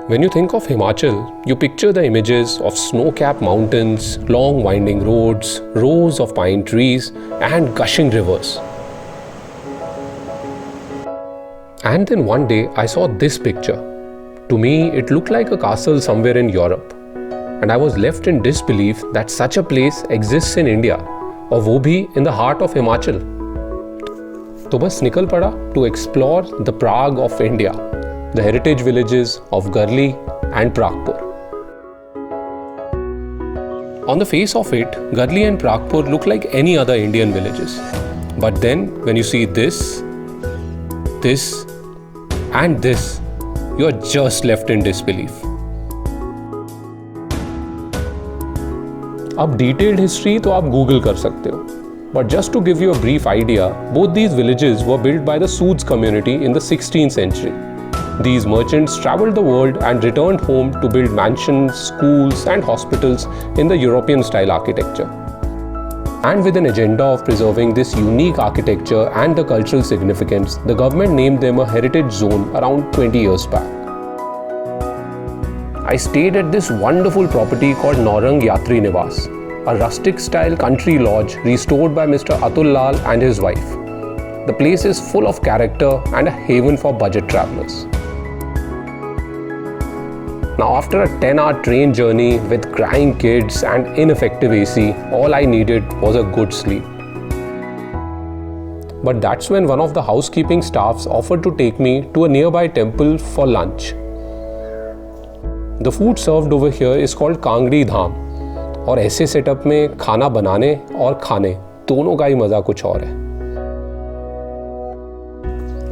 When you think of Himachal, you picture the images of snow-capped mountains, long winding roads, rows of pine trees, and gushing rivers. And then one day I saw this picture. To me, it looked like a castle somewhere in Europe. And I was left in disbelief that such a place exists in India, और वो भी in the heart of Himachal. तो बस निकल पड़ा to explore the Prague of India, the heritage villages of Garli and Pragpur. On the face of it, Garli and Pragpur look like any other Indian villages. But then, when you see this, and this, you are just left in disbelief. अब detailed history तो आप Google कर सकते हो. But just to give you a brief idea, both these villages were built by the Sudes community in the 16th century. These merchants traveled the world and returned home to build mansions, schools, and hospitals in the European-style architecture. And with an agenda of preserving this unique architecture and the cultural significance, the government named them a heritage zone around 20 years back. I stayed at this wonderful property called Naurang Yatri Niwas, a rustic-style country lodge restored by Mr. Atul Lal and his wife. The place is full of character and a haven for budget travelers. Now, after a 10-hour train journey with crying kids and ineffective AC, all I needed was a good sleep. But that's when one of the housekeeping staffs offered to take me to a nearby temple for lunch. The food served over here is called Kangdi Dham, और ऐसे setup में खाना बनाने और खाने दोनों का ही मज़ा कुछ और है.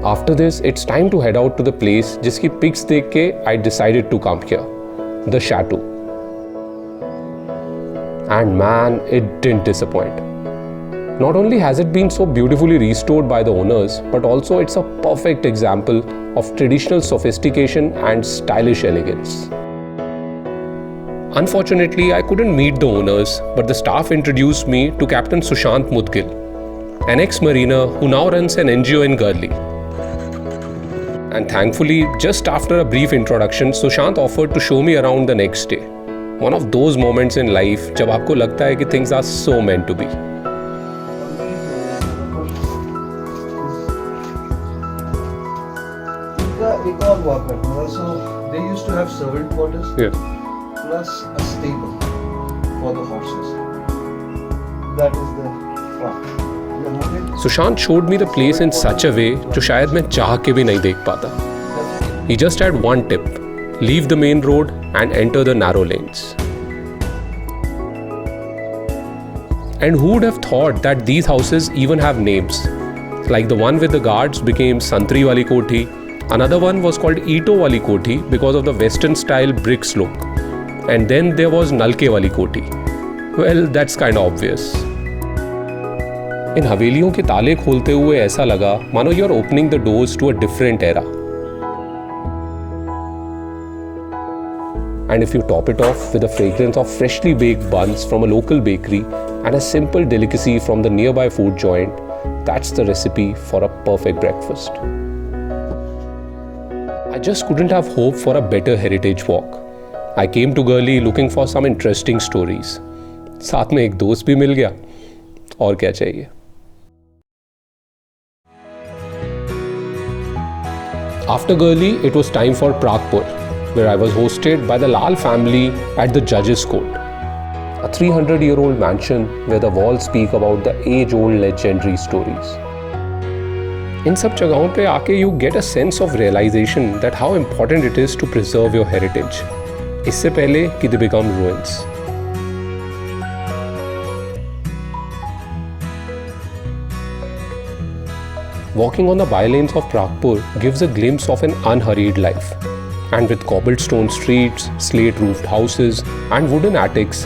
After this, it's time to head out to the place जिसकी pics देख के I decided to come here, the chateau. And man, it didn't disappoint. Not only has it been so beautifully restored by the owners, but also it's a perfect example of traditional sophistication and stylish elegance. Unfortunately, I couldn't meet the owners, but the staff introduced me to Captain Sushant Mudgil, an ex-mariner who now runs an NGO in Garli. And thankfully, just after a brief introduction, Sushant offered to show me around the next day. One of those moments in life जब आपको लगता है कि things are so meant to be. एक और हुआ करता था, so they used to have servant quarters, Yeah. plus a stable for the horses. That is the front. Sushant showed me the place in such a way जो शायद मैं चाह के भी नहीं देख पाता. He just had one tip: leave the main road and enter the narrow lanes. And who would have thought that these houses even have names? Like the one with the guards became Santri Wali Kothi. Another one was called Ito Wali Kothi because of the Western style bricks look. And then there was Nalke Wali Kothi. Well, that's kind of obvious. इन हवेलियों के ताले खोलते हुए ऐसा लगा मानो you are opening the doors to a different era. And if you top it off with the fragrance of freshly baked buns from a local bakery and a simple delicacy from the nearby food joint, that's the recipe for a perfect breakfast. I just couldn't have hoped for a better heritage walk. I came to Garli looking for some interesting stories. साथ में एक दोस्त भी मिल गया. और क्या चाहिए? After Garli, it was time for Pragpur, where I was hosted by the Lal family at the Judges' Court, a 300-year-old mansion where the walls speak about the age-old legendary stories. In सब जगहों पे आके you get a sense of realization that how important it is to preserve your heritage. इससे पहले कि they become ruins. Walking on the bylanes of Pragpur gives a glimpse of an unhurried life. And with cobblestone streets, slate-roofed houses and wooden attics,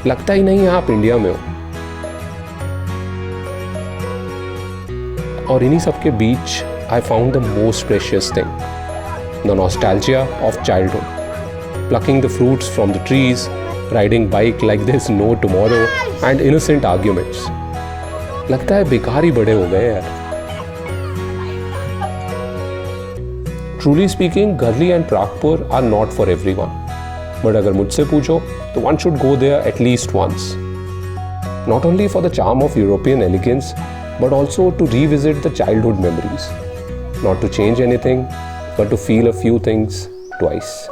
लगता ही नहीं आप India में हो. और इन्हीं सब के बीच I found the most precious thing, the nostalgia of childhood. Plucking the fruits from the trees, riding bike like there's no tomorrow, and innocent arguments. लगता है बेकार ही बड़े हो गए यार. Truly speaking, Garhli and Pragpur are not for everyone. But अगर मुझसे पूछो तो one should go there at least once. Not only for the charm of European elegance, but also to revisit the childhood memories. Not to change anything, but to feel a few things twice.